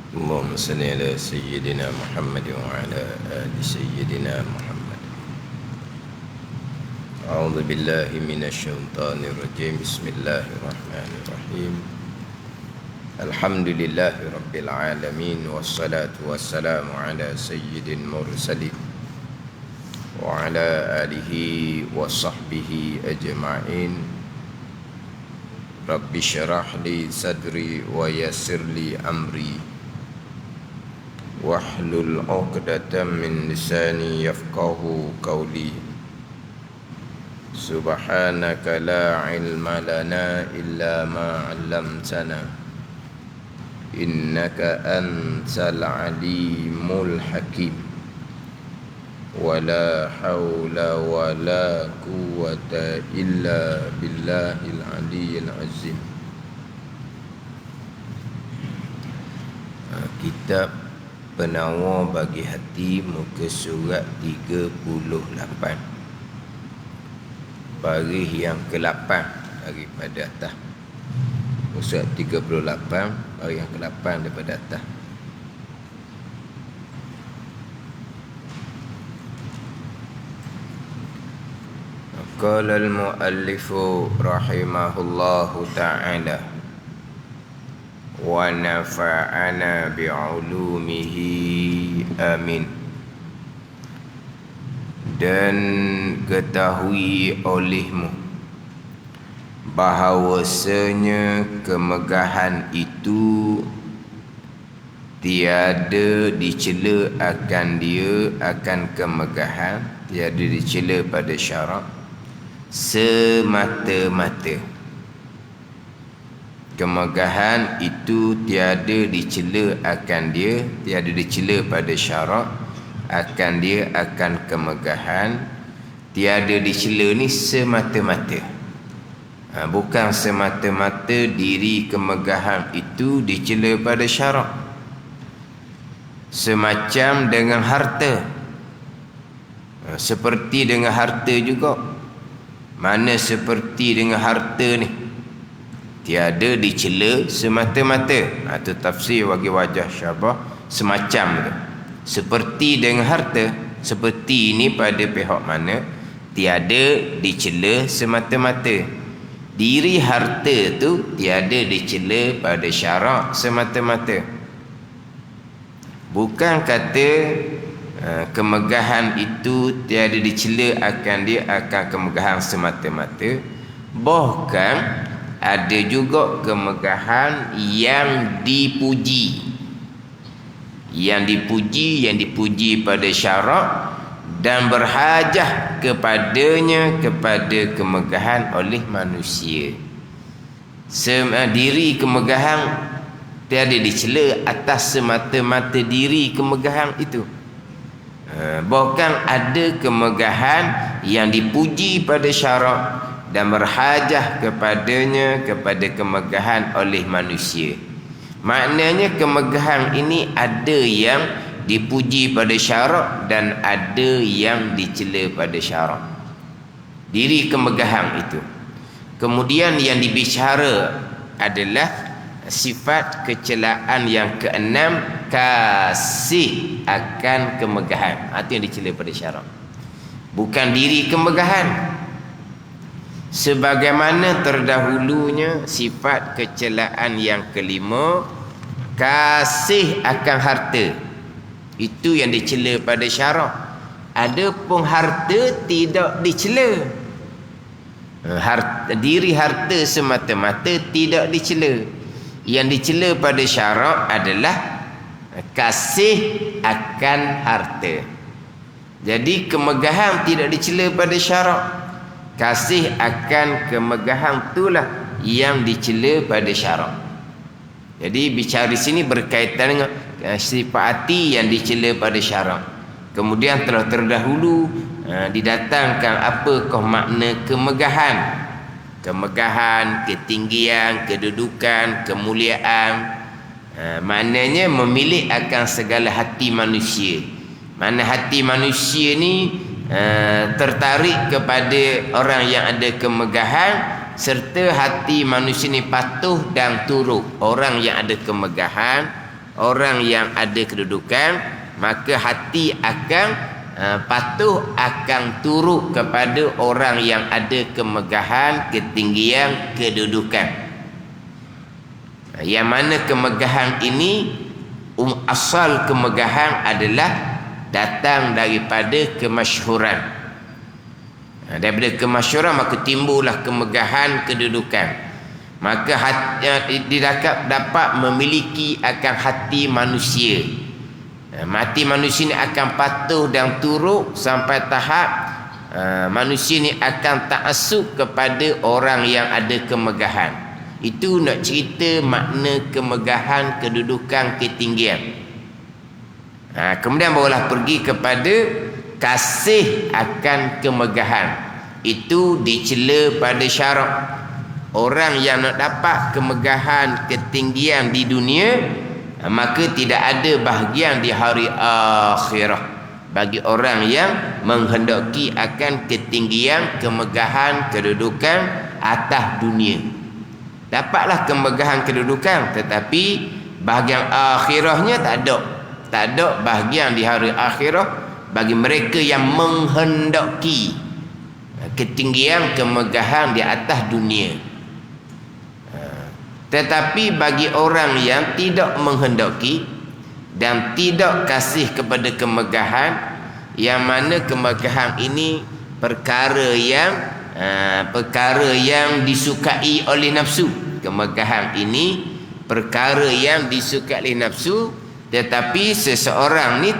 اللهم صل على سيدنا محمد وعلى آل سيدنا محمد. أعوذ بالله من الشيطان الرجيم. بسم الله الرحمن الرحيم. الحمد لله رب العالمين، والصلاة والسلام على سيد المرسلين وعلى آله وصحبه أجمعين. رب اشرح لي صدري ويسر لي أمري واحلل عقدة من لساني يفقه قولي. سبحانك لا علم لنا إلا ما علمتنا إنك أنت العليم الحكيم. ولا حول ولا قوة إلا بالله العلي العظيم. Kitab Penawar bagi hati, muka surat 38, baris yang ke-8 daripada atas. Surat 38, baris yang ke-8 daripada atas. Qala al-muallifu rahimahullahu ta'ala wa nafa'ana bi'ulumihi amin. Dan ketahui olehmu bahawasanya kemegahan itu tiada dicela akan dia, akan kemegahan tiada dicela pada syarak semata-mata. Kemegahan itu tiada dicela akan dia, tiada dicela pada syarak akan dia, akan kemegahan. Tiada dicela ni semata-mata, bukan semata-mata diri kemegahan itu dicela pada syarak. Semacam dengan harta, seperti dengan harta juga. Mana seperti dengan harta ni tiada dicela semata-mata. Itu tafsir bagi wajah syabah semacam tu. Seperti dengan harta, seperti ini pada pihak mana tiada dicela semata-mata. Diri harta tu tiada dicela pada syarak semata-mata. Bukan kata kemegahan itu tiada dicela akan dia, akan kemegahan semata-mata. Bahkan ada juga kemegahan yang dipuji, yang dipuji pada syarak dan berhajah kepadanya, kepada kemegahan oleh manusia. Diri kemegahan tiada dicela atas semata-mata diri kemegahan itu. Bahkan ada kemegahan yang dipuji pada syarak dan berhajah kepadanya, kepada kemegahan oleh manusia. Maknanya kemegahan ini ada yang dipuji pada syarak dan ada yang dicela pada syarak. Diri kemegahan itu. Kemudian yang dibicara adalah sifat kecelaan yang keenam, kasih akan kemegahan. Itu yang dicela pada syarak, bukan diri kemegahan. Sebagaimana terdahulunya sifat kecelaan yang kelima, kasih akan harta, itu yang dicela pada syarak. Adapun harta tidak dicela. Diri harta semata-mata tidak dicela. Yang dicela pada syarak adalah kasih akan harta. Jadi kemegahan tidak dicela pada syarak, kasih akan kemegahan itulah yang dicela pada syarak. Jadi bicara di sini berkaitan dengan sifat hati yang dicela pada syarak. Kemudian telah terdahulu didatangkan apakah makna kemegahan. Kemegahan, ketinggian, kedudukan, kemuliaan. Maknanya memilih akan segala hati manusia. Mana hati manusia ni tertarik kepada orang yang ada kemegahan, serta hati manusia ni patuh dan turut orang yang ada kemegahan, orang yang ada kedudukan, maka hati akan patuh, akan turut kepada orang yang ada kemegahan, ketinggian, kedudukan. Yang mana kemegahan ini, asal kemegahan adalah datang daripada kemasyhuran. Daripada kemasyhuran maka timbullah kemegahan, kedudukan. Maka dapat memiliki akan hati manusia. Hati manusia ini akan patuh dan turut sampai tahap manusia ini akan ta'assub kepada orang yang ada kemegahan. Itu nak cerita makna kemegahan, kedudukan, ketinggian. Kemudian barulah pergi kepada kasih akan kemegahan. Itu dicela pada syarak. Orang yang nak dapat kemegahan, ketinggian di dunia, maka tidak ada bahagian di hari akhirah bagi orang yang menghendaki akan ketinggian, kemegahan, kedudukan atas dunia. Dapatlah kemegahan, kedudukan, tetapi bahagian akhirahnya tak ada. Tak ada bahagian di hari akhirah bagi mereka yang menghendaki ketinggian, kemegahan di atas dunia. Tetapi bagi orang yang tidak menghendaki dan tidak kasih kepada kemegahan, yang mana kemegahan ini perkara yang disukai oleh nafsu. Kemegahan ini perkara yang disukai oleh nafsu, tetapi seseorang ni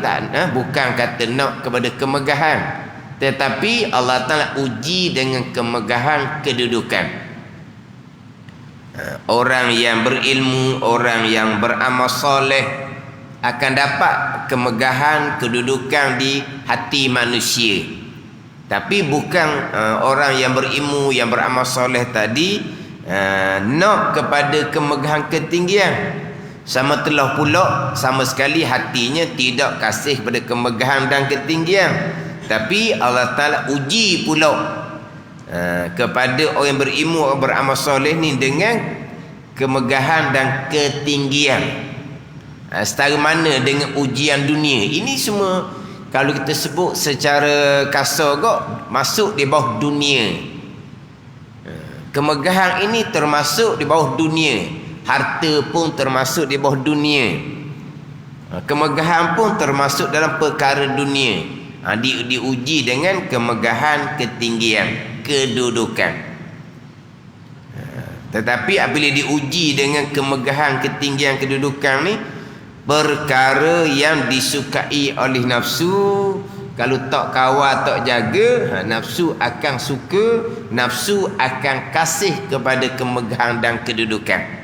bukan kata nak kepada kemegahan, tetapi Allah Ta'ala uji dengan kemegahan, kedudukan. Orang yang berilmu, orang yang beramal soleh akan dapat kemegahan, kedudukan di hati manusia. Tapi bukan orang yang berilmu, yang beramal soleh tadi nak kepada kemegahan, ketinggian. Sama telah pula sama sekali hatinya tidak kasih kepada kemegahan dan ketinggian. Tapi Allah Ta'ala uji pula kepada orang yang berilmu, orang beramal soleh ni dengan kemegahan dan ketinggian. Setara mana dengan ujian dunia. Ini semua kalau kita sebut secara kasar kok masuk di bawah dunia. Kemegahan ini termasuk di bawah dunia. Harta pun termasuk di bawah dunia. Kemegahan pun termasuk dalam perkara dunia. Diuji dengan kemegahan, ketinggian, kedudukan. Tetapi apabila diuji dengan kemegahan, ketinggian, kedudukan ni, perkara yang disukai oleh nafsu, kalau tak kawal, tak jaga, nafsu akan suka, nafsu akan kasih kepada kemegahan dan kedudukan.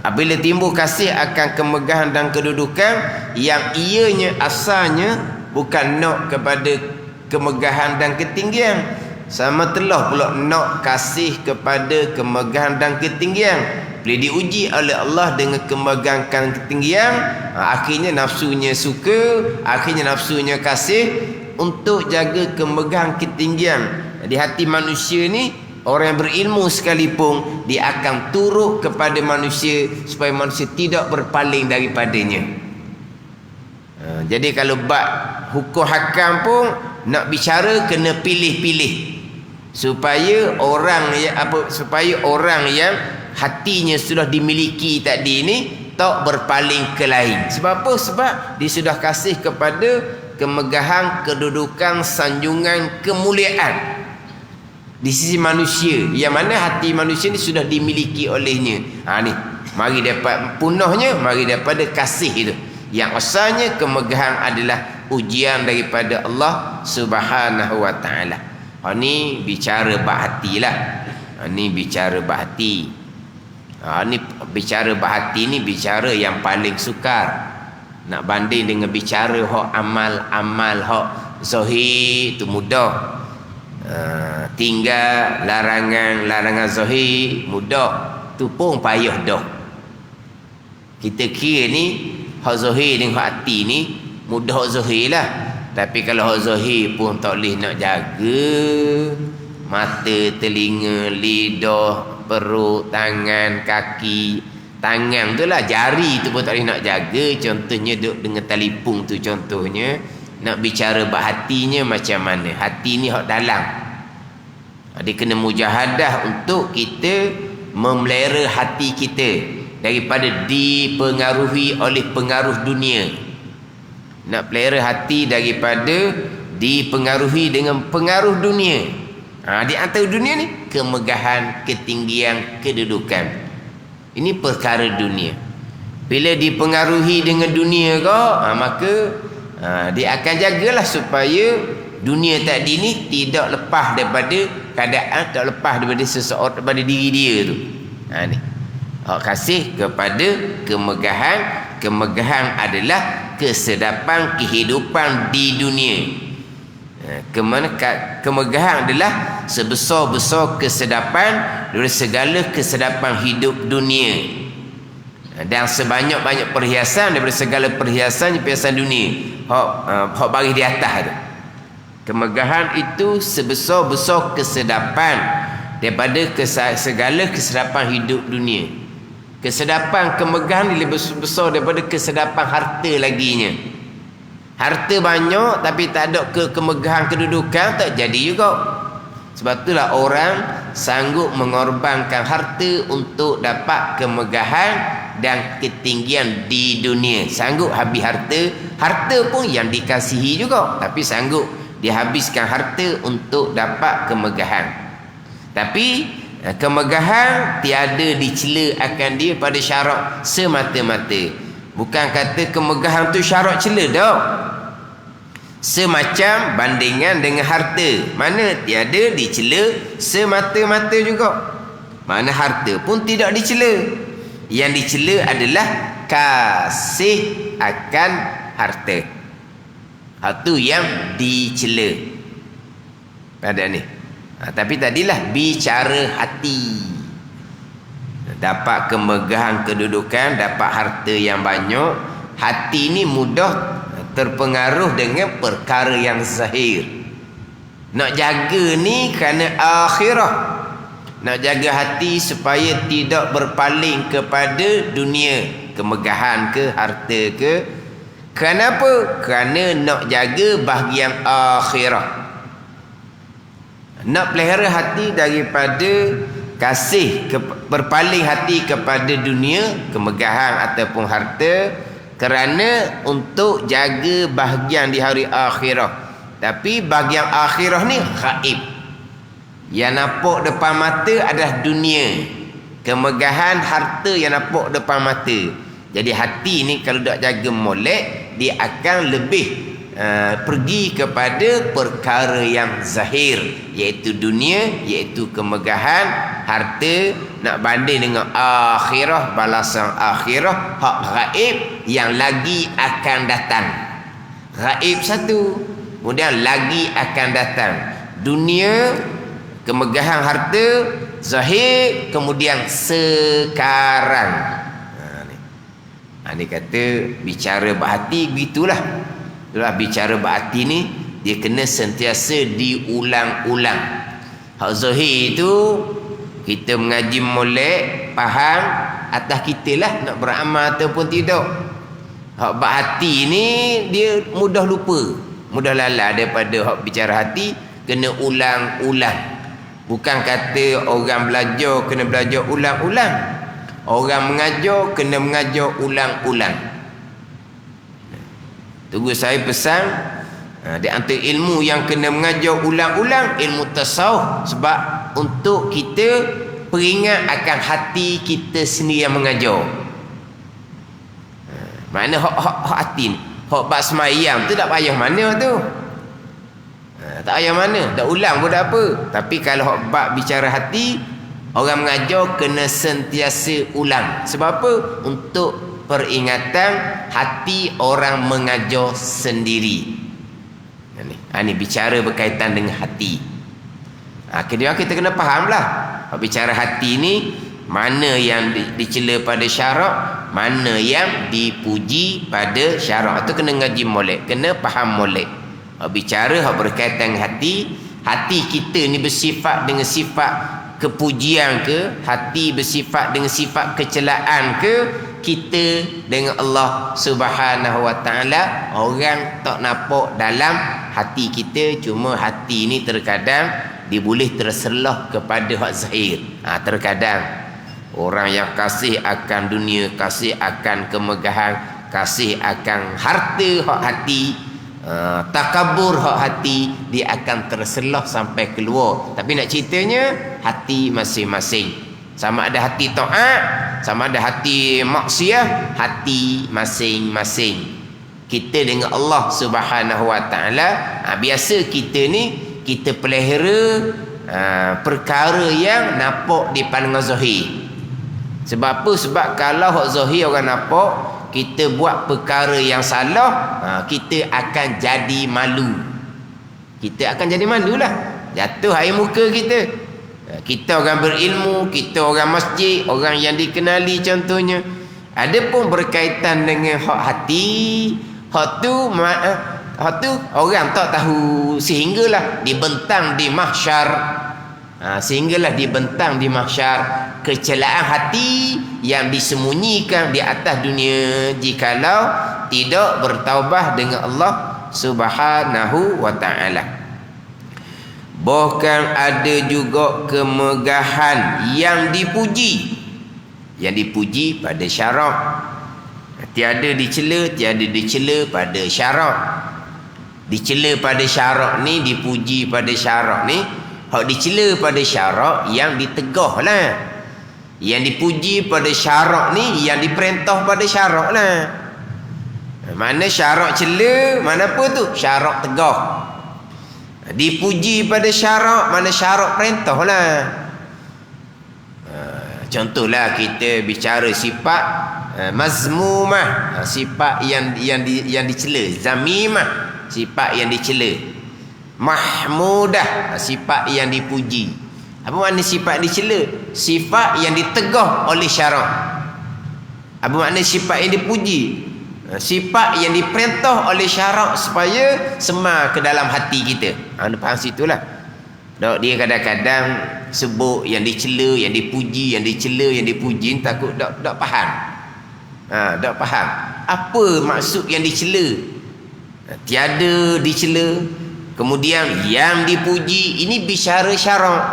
Apabila timbul kasih akan kemegahan dan kedudukan, yang ianya asalnya bukan nak kepada kemegahan dan ketinggian, sama telah pula nak kasih kepada kemegahan dan ketinggian. Bila diuji oleh Allah dengan kemegahan dan ketinggian, akhirnya nafsunya suka, akhirnya nafsunya kasih untuk jaga kemegahan, ketinggian. Di hati manusia ni, orang yang berilmu sekalipun, dia akan turut kepada manusia supaya manusia tidak berpaling daripadanya. Jadi kalau bab hukum hakam pun nak bicara kena pilih-pilih supaya orang yang hatinya sudah dimiliki tadi ni tak berpaling ke lain. Sebab apa? Sebab dia sudah kasih kepada kemegahan, kedudukan, sanjungan, kemuliaan di sisi manusia, yang mana hati manusia ni sudah dimiliki olehnya. Ni mari dapat punahnya, mari daripada kasih itu. Yang asalnya kemegahan adalah ujian daripada Allah Subhanahu wa taala. Ni bicara bab hati lah. Ni bicara bab hati. Ni bicara bab hati ni bicara yang paling sukar. Nak banding dengan bicara hak amal-amal hak zahir tu mudah. Tinggal larangan zahir mudah, tu pun payah dah. Kita kira ni hak zahir dengan hak hati ni mudah hak zahir lah. Tapi kalau hak zahir pun tak boleh nak jaga, mata, telinga, lidah, perut, tangan, kaki, Tangan tu lah, jari tu pun tak boleh nak jaga. Contohnya duduk dengan telefon tu contohnya. Nak bicara bab hatinya macam mana. Hati ni hak dalam. Dia kena mujahadah untuk kita memelihara hati kita daripada dipengaruhi oleh pengaruh dunia. Nak pelihara hati daripada dipengaruhi dengan pengaruh dunia. Di antara dunia ni kemegahan, ketinggian, kedudukan. Ini perkara dunia. Bila dipengaruhi dengan dunia maka dia akan jagalah supaya dunia tadi ni tidak lepas daripada keadaan, tak lepas daripada seseorang, daripada diri dia tu. Ni hak kasih kepada kemegahan. Kemegahan adalah kesedapan kehidupan di dunia. Kemegahan adalah sebesar-besar kesedapan dari segala kesedapan hidup dunia, dan sebanyak-banyak perhiasan daripada segala perhiasan dunia. Hak baris di atas tu. Kemegahan itu sebesar-besar kesedapan daripada segala kesedapan hidup dunia. Kesedapan kemegahan lebih besar daripada kesedapan harta laginya. Harta banyak tapi tak ada kemegahan kedudukan, tak jadi juga. Sebab itulah orang sanggup mengorbankan harta untuk dapat kemegahan dan ketinggian di dunia. Sanggup habis harta. Harta pun yang dikasihi juga, tapi sanggup dihabiskan harta untuk dapat kemegahan. Tapi kemegahan tiada dicela akan dia pada syarat semata-mata. Bukan kata kemegahan tu syarat cela dah. Semacam bandingan dengan harta, mana tiada dicela semata-mata juga. Mana harta pun tidak dicela. Yang dicela adalah kasih akan harta. Itu yang dicela pada ni. Tapi tadilah bicara hati. Dapat kemegahan kedudukan, dapat harta yang banyak. Hati ni mudah terpengaruh dengan perkara yang zahir. Nak jaga ni kerana akhirah. Nak jaga hati supaya tidak berpaling kepada dunia, kemegahan ke, harta ke. Kenapa? Kerana nak jaga bahagian akhirah. Nak pelihara hati daripada kasih, berpaling hati kepada dunia, kemegahan ataupun harta, kerana untuk jaga bahagian di hari akhirah. Tapi bahagian akhirah ni gaib. Yang nampak depan mata adalah dunia, kemegahan, harta yang nampak depan mata. Jadi hati ni kalau tak jaga molek, dia akan lebih pergi kepada perkara yang zahir, iaitu dunia, iaitu kemegahan, harta. Nak banding dengan akhirah, balasan akhirah, hak gaib yang lagi akan datang. Gaib satu, kemudian lagi akan datang. Dunia, kemegahan, harta, zahir, kemudian sekarang. Ni kata bicara berhati begitulah. Itulah bicara berhati ni, dia kena sentiasa diulang-ulang. Hak zahir itu kita mengaji molek, faham atas kita lah nak beramal ataupun tidak. Hak berhati ni dia mudah lupa, mudah lalai daripada hak bicara hati. Kena ulang-ulang. Bukan kata orang belajar kena belajar ulang-ulang. Orang mengajar kena mengajar ulang-ulang. Tunggu saya pesan, di antara ilmu yang kena mengajar ulang-ulang, ilmu tasawuf. Sebab untuk kita peringat akan hati kita sendiri yang mengajar. Mana hak hati ni, hak bab semayang tu tak payah mana tu. Tak payah mana, tak ulang pun tak apa. Tapi kalau hak bab bicara hati, orang mengajar kena sentiasa ulang. Sebab apa? Untuk peringatan hati orang mengajar sendiri. Ini bicara berkaitan dengan hati. Kedua kita kena faham lah. Bicara hati ni, mana yang dicela pada syarak, mana yang dipuji pada syarak. Itu kena ngaji molek, kena faham molek. Bicara berkaitan dengan hati. Hati kita ni bersifat dengan sifat kepujian ke, hati bersifat dengan sifat kecelaan ke, kita dengan Allah Subhanahu Wa Taala orang tak nampak dalam hati kita. Cuma hati ni terkadang dia boleh terselah kepada hak zahir. Terkadang orang yang kasih akan dunia, kasih akan kemegahan, kasih akan harta hak hati, takabur hak hati, dia akan terselah sampai keluar. Tapi nak ceritanya hati masing-masing. Sama ada hati taat, sama ada hati maksiat, hati masing-masing. Kita dengan Allah Subhanahu Wa Taala, biasa kita ni kita pelihara perkara yang nampak di pandangan zahir. Sebab apa? Sebab kalau hak zahir orang nampak, kita buat perkara yang salah, kita akan jadi malu. Kita akan jadi malulah. Jatuh air muka kita. Kita orang berilmu, kita orang masjid, orang yang dikenali contohnya. Ada pun berkaitan dengan hak hati, hak tu orang tak tahu, sehinggalah dibentang di mahsyar. Sehinggalah dibentang di mahsyar kecelaan hati yang disembunyikan di atas dunia jikalau tidak bertaubah dengan Allah Subhanahu Wa Taala. Bahkan ada juga kemegahan yang dipuji. Yang dipuji pada syarak. Tiada dicela, tiada dicela pada syarak. Dicela pada syarak ni, dipuji pada syarak ni. Hak dicela pada syarak yang ditegah lah. Yang dipuji pada syarak ni, yang diperintah pada syarak lah. Mana syarak cela, mana apa tu? Syarak tegah. Dipuji pada syarak, mana syarak perintah lah. Contohlah kita bicara sifat mazmumah, sifat yang dicela. Zamimah, sifat yang dicela. Mahmudah, sifat yang dipuji. Apa makna sifat dicela? Sifat yang ditegah oleh syarak. Apa makna sifat yang dipuji? Sifat yang diperintah oleh syarak supaya semar ke dalam hati kita. Anda faham situlah. Dia kadang-kadang sebut yang dicela, yang dipuji, yang dicela, yang dipuji, takut tak faham. Tak faham. Apa maksud yang dicela? Tiada dicela. Kemudian yang dipuji, ini bicara syarak.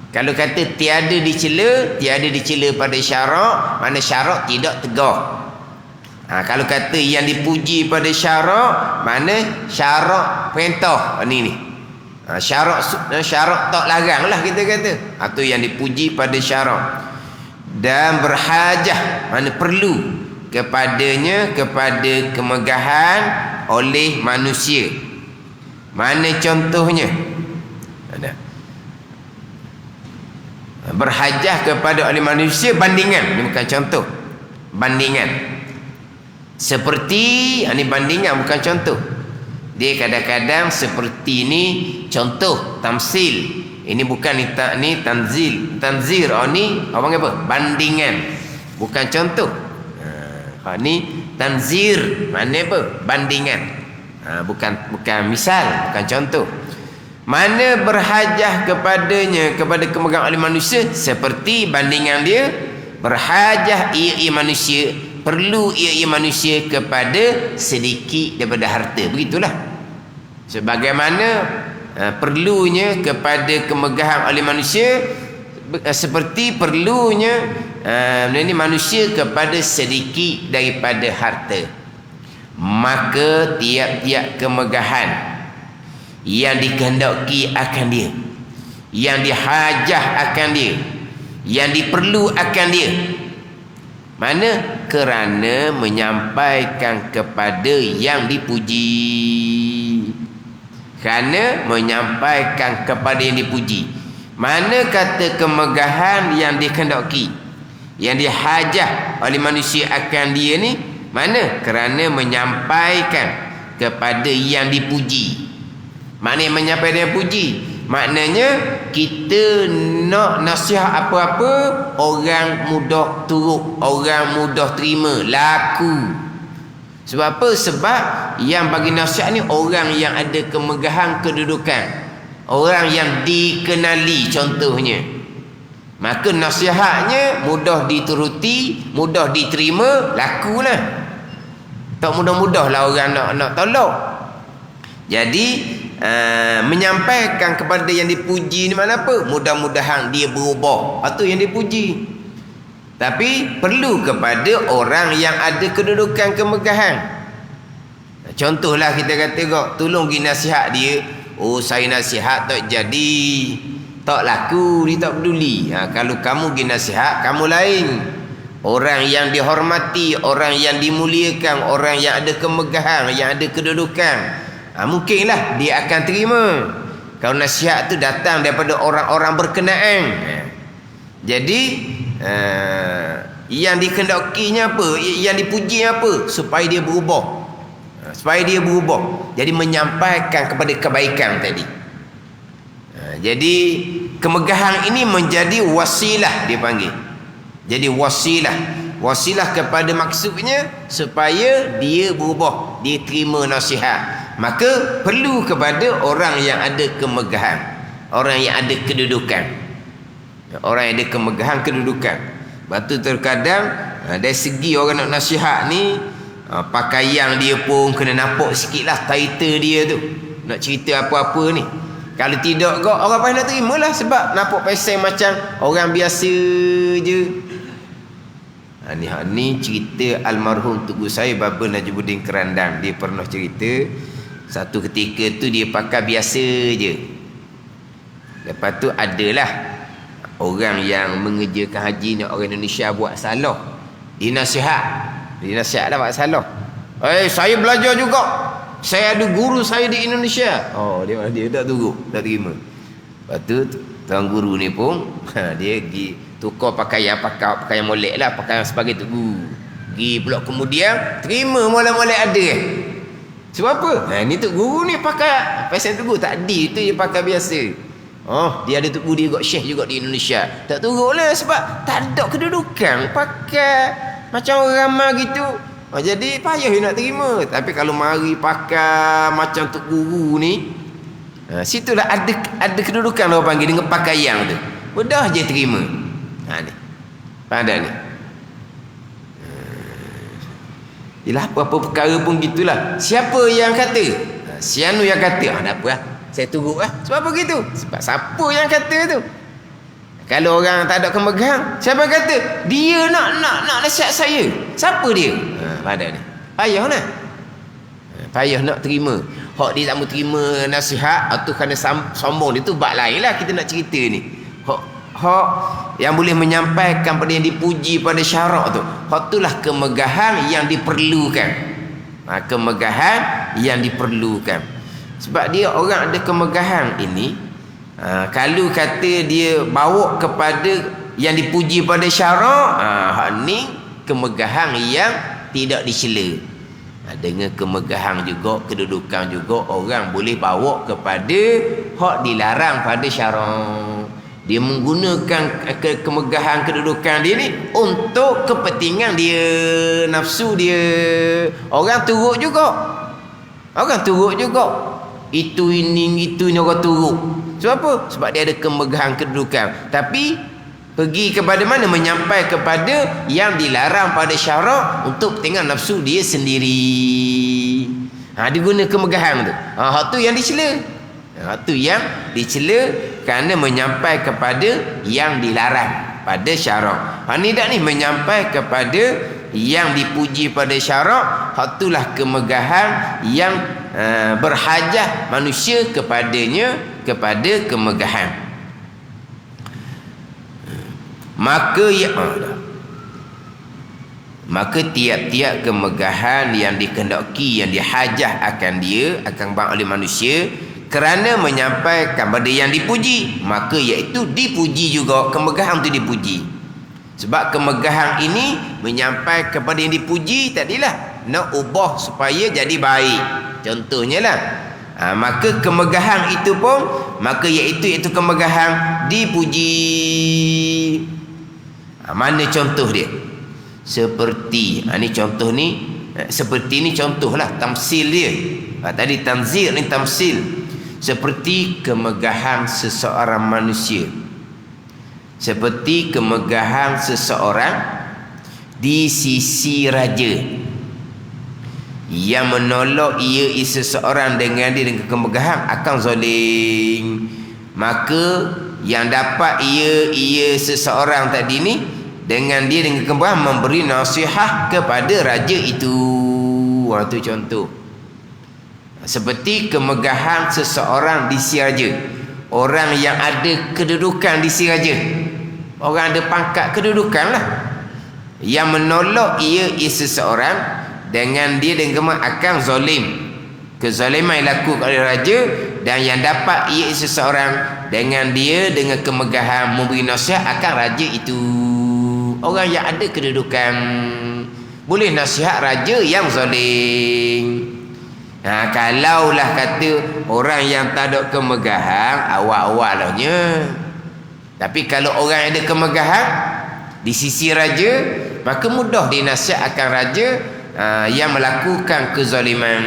Kalau kata tiada dicela pada syarak, mana syarak tidak tegah. Kalau kata yang dipuji pada syarak, mana syarak perintah ni. Syarak tak larang lah kita kata. Itu yang dipuji pada syarak. Dan berhajah, mana perlu kepadanya, kepada kemegahan oleh manusia. Mana contohnya? Ada. Berhajah kepada oleh manusia bandingan. Ini bukan contoh. Bandingan. Seperti, ini bandingan bukan contoh. Dia kadang-kadang seperti ini contoh, tamsil. Ini bukan ni tanzil. Tanzir, ni apa? Bandingan. Bukan contoh. Ni tanzir, mana apa? Bandingan. Bukan misal, bukan contoh. Mana berhajah kepadanya, kepada kemegahan oleh manusia, seperti bandingan dia berhajah ia manusia, perlu ia manusia kepada sedikit daripada harta. Begitulah. Sebagaimana perlunya kepada kemegahan oleh manusia, seperti perlunya manusia kepada sedikit daripada harta. Maka tiap-tiap kemegahan yang dikehendaki akan dia, yang dihajah akan dia, yang diperlu akan dia, mana kerana menyampaikan kepada yang dipuji. Kerana menyampaikan kepada yang dipuji. Mana kata kemegahan yang dikehendaki, yang dihajah oleh manusia akan dia ni, mana kerana menyampaikan kepada yang dipuji. Maknanya menyampaikan yang puji, maknanya kita nak nasihat apa-apa, orang mudah turut, orang mudah terima, laku. Sebab apa? Sebab yang bagi nasihat ni orang yang ada kemegahan kedudukan, orang yang dikenali contohnya. Maka nasihatnya mudah dituruti, mudah diterima, lakulah. Tak mudah-mudahlah orang nak tolong. Jadi menyampaikan kepada yang dipuji ni mana apa? Mudah-mudahan dia berubah. Itu yang dipuji. Tapi perlu kepada orang yang ada kedudukan kemegahan. Contohlah kita kata kok, tolong pergi nasihat dia. Oh, saya nasihat tak jadi. Tak laku, dia tak peduli. Kalau kamu pergi nasihat, kamu lain. Orang yang dihormati, orang yang dimuliakan, orang yang ada kemegahan, yang ada kedudukan. Mungkinlah dia akan terima. Kalau nasihat tu datang daripada orang-orang berkenaan. Jadi yang dikehendakinya apa? Yang dipuji apa? Supaya dia berubah. Supaya dia berubah. Jadi menyampaikan kepada kebaikan tadi. Jadi kemegahan ini menjadi wasilah dia panggil. Jadi wasilah kepada maksudnya supaya dia berubah, dia terima nasihat. Maka perlu kepada orang yang ada kemegahan, orang yang ada kedudukan. Orang yang ada kemegahan, kedudukan. Batu terkadang dari segi orang nak nasihat ni, pakaian dia pun kena nampak sikitlah title dia tu. Nak cerita apa-apa ni. Kalau tidak kau orang pasti nak terima lah, sebab nampak pasal macam orang biasa je. Ni cerita almarhum Tugu saya Baba Najibuddin Kerandang. Dia pernah cerita satu ketika tu dia pakai biasa je. Lepas tu adalah orang yang mengerjakan haji ni, orang Indonesia buat salah. Dia nasihat lah buat salah. Saya belajar juga. Saya ada guru saya di Indonesia. Oh, dia tak terima. Lepas tu tuan guru ni pun dia pergi tukar pakaian molek lah, pakaian sebagai tugu. Pergi pula kemudian terima molek-molek ada. Sebab apa? Ni tok guru ni pakai pasal tugu, tak ada tu dia pakai biasa. Oh, dia ada tugu, dia juga syekh juga di Indonesia. Tak turutlah sebab tak ada kedudukan, pakai macam orang ramai gitu. Jadi payah nak terima. Tapi kalau mari pakai macam tok guru ni, situlah ada kedudukan orang panggil dengan pakaian tu. Mudah je terima. Ni. Pada ni. Yalah apa-apa perkara pun gitulah. Siapa yang kata? Si anu yang kata. Tak apa lah. Saya turut lah. Sebab apa gitu? Sebab siapa yang kata tu? Kalau orang tak ada kemegahan, siapa kata? Dia nak nasihat saya. Siapa dia? Pada ni. Payah lah. Payah nak terima. Hak dia tak mau terima nasihat atau kerana sombong, dia tu bab lain lah kita nak cerita ni. Hak yang boleh menyampaikan pada yang dipuji pada syarak tu, hak itulah kemegahan yang diperlukan. Kemegahan yang diperlukan. Sebab dia orang ada kemegahan ini, kalau kata dia bawa kepada yang dipuji pada syarak, hak ni kemegahan yang tidak dicela. Dengan kemegahan juga, kedudukan juga, orang boleh bawa kepada hak dilarang pada syarak. Dia menggunakan kemegahan kedudukan dia ni untuk kepentingan dia, nafsu dia. Orang turut juga. Itu ini orang turut. Sebab apa? Sebab dia ada kemegahan kedudukan. Tapi pergi kepada mana? Menyampai kepada yang dilarang pada syarak untuk kepentingan nafsu dia sendiri. Dia guna kemegahan tu. Hak tu yang dicela. Hak tu yang dicela kerana menyampai kepada yang dilarang pada syarak. Ni tak ni menyampai kepada yang dipuji pada syarak. Hak itulah kemegahan yang berhajat manusia kepadanya, kepada kemegahan. Maka tiap-tiap kemegahan yang dikehendaki, yang dihajah akan dia, akan oleh manusia kerana menyampaikan pada yang dipuji, maka iaitu dipuji juga. Kemegahan itu dipuji. Sebab kemegahan ini menyampaikan kepada yang dipuji tadilah nak ubah supaya jadi baik. Contohnya lah, maka kemegahan itu pun, maka iaitu kemegahan dipuji. Mana contoh dia? Seperti ni contoh ni, seperti ni contohlah tamsil dia. Tadi tanzir ni tamsil. Seperti kemegahan seseorang manusia. seperti kemegahan seseorang di sisi raja yang menolak ia seseorang dengan dia dengan kemegahan akan zalim. Maka yang dapat ia seseorang tadi ni dengan dia dengan kemegahan memberi nasihat kepada raja itu. Itu contoh. Seperti kemegahan seseorang di sisi raja, orang yang ada kedudukan di sisi raja, orang ada pangkat kedudukan lah, yang menolak ia seseorang dengan dia dengan akan zalim. Kezaliman yang laku oleh raja, dan yang dapat ia seseorang dengan dia dengan kemegahan memberi nasihat akan raja itu. Orang yang ada kedudukan boleh nasihat raja yang zalim. Kalaulah kata orang yang tak ada kemegahan, awal-awalnya. Tapi kalau orang yang ada kemegahan di sisi raja, maka mudah dinasihat akan raja yang melakukan kezaliman.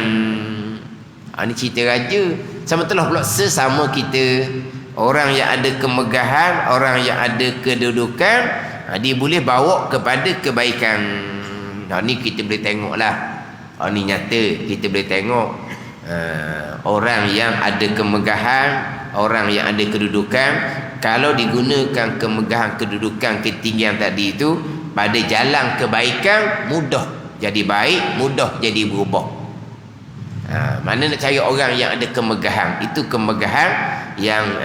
Ini cerita raja. Sama telah pula sesama kita, orang yang ada kemegahan, orang yang ada kedudukan, dia boleh bawa kepada kebaikan. Ini kita boleh tengoklah. Ini nyata kita boleh tengok orang yang ada kemegahan, orang yang ada kedudukan, kalau digunakan kemegahan, kedudukan, ketinggian tadi itu pada jalan kebaikan, mudah jadi baik, mudah jadi berubah. Mana nak cari orang yang ada kemegahan? Itu kemegahan yang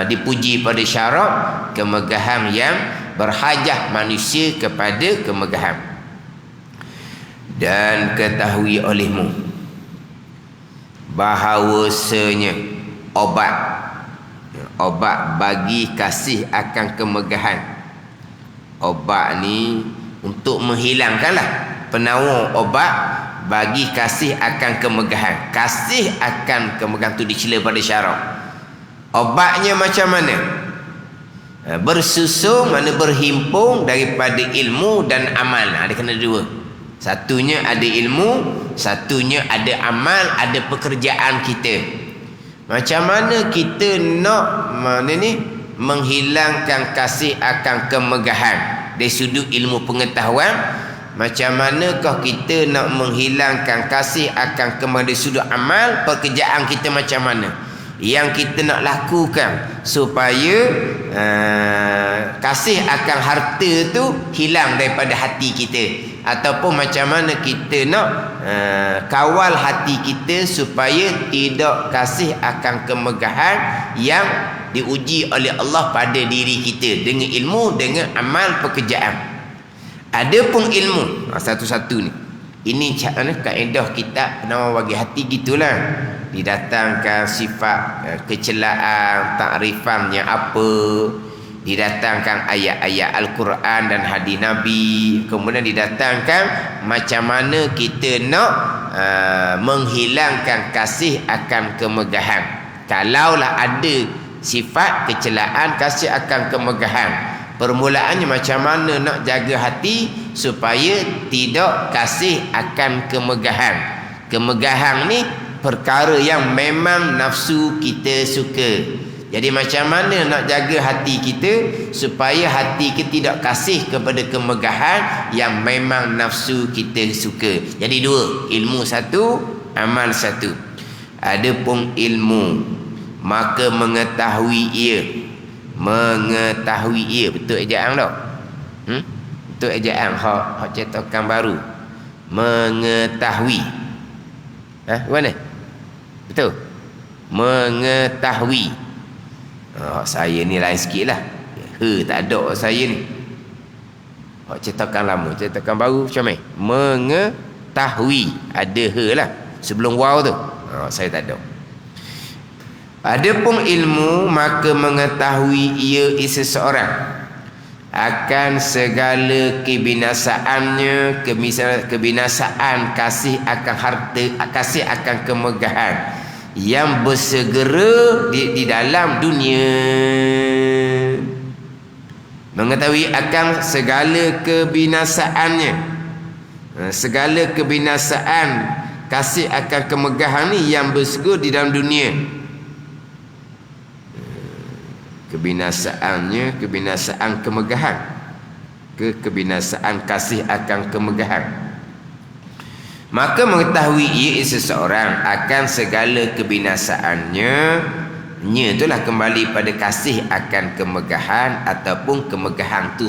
dipuji pada syarak, kemegahan yang berhajat manusia kepada kemegahan. Dan ketahui olehmu bahawasanya obat bagi kasih akan kemegahan. Obat ni untuk menghilangkanlah, penawar obat bagi kasih akan kemegahan. Kasih akan kemegahan tu dicela pada syarak. Obatnya macam mana? Bersusun, mana berhimpun daripada ilmu dan amal. Dia kena dua. Satunya ada ilmu, satunya ada amal, ada pekerjaan kita. Macam mana kita nak menghilangkan kasih akan kemegahan dari sudut ilmu pengetahuan? Macam manakah kita nak menghilangkan kasih akan kemegahan dari sudut amal? Pekerjaan kita macam mana yang kita nak lakukan supaya kasih akan harta tu hilang daripada hati kita? Ataupun macam mana kita nak kawal hati kita supaya tidak kasih akan kemegahan yang diuji oleh Allah pada diri kita dengan ilmu, dengan amal, pekerjaan. Adapun ilmu, satu-satu ni, ini kaedah kitab penawar bagi hati gitulah. Didatangkan sifat kecelaan, takrifannya apa, didatangkan ayat-ayat Al-Quran dan hadis Nabi, kemudian didatangkan macam mana kita nak menghilangkan kasih akan kemegahan. Kalaulah ada sifat kecelaan, kasih akan kemegahan, permulaannya macam mana nak jaga hati supaya tidak kasih akan kemegahan. Kemegahan ni perkara yang memang nafsu kita suka. Jadi macam mana nak jaga hati kita supaya hati kita tidak kasih kepada kemegahan yang memang nafsu kita suka. Jadi dua, ilmu satu, amal satu. Adapun ilmu, maka mengetahui ia. Mengetahui ia, betul ejaan tak? Betul ejaan hak cetakan baru. Mengetahui. Mana? Betul? Mengetahui. Saya ni lain sikit lah. Tak ada saya ni. Cetakan lama, cetakan baru macam ni. Mengetahui. Ada lah sebelum waw tu. Saya tak ada. Adapun ilmu, maka mengetahui ia seseorang akan segala kebinasaannya, kebinasaan kasih akan harta, kasih akan kemegahan yang bersegera di dalam dunia. Mengetahui akan segala kebinasaannya, segala kebinasaan kasih akan kemegahan ni yang bersegera di dalam dunia. Kebinasaannya kebinasaan kemegahan, kebinasaan kasih akan kemegahan. Maka mengetahui ia seseorang akan segala kebinasaannya, itulah kembali pada kasih akan kemegahan ataupun kemegahan tu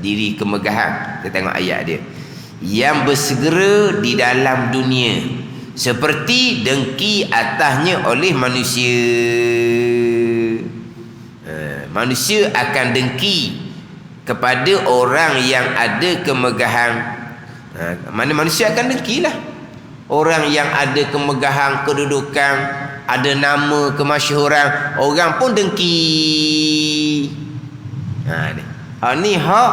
diri kemegahan. Kita tengok ayat dia. Yang bersegera di dalam dunia seperti dengki atasnya oleh manusia. Manusia akan dengki kepada orang yang ada kemegahan. Mana manusia akan dengki lah orang yang ada kemegahan, kedudukan, ada nama, kemasyhuran, orang pun dengki. Ni hak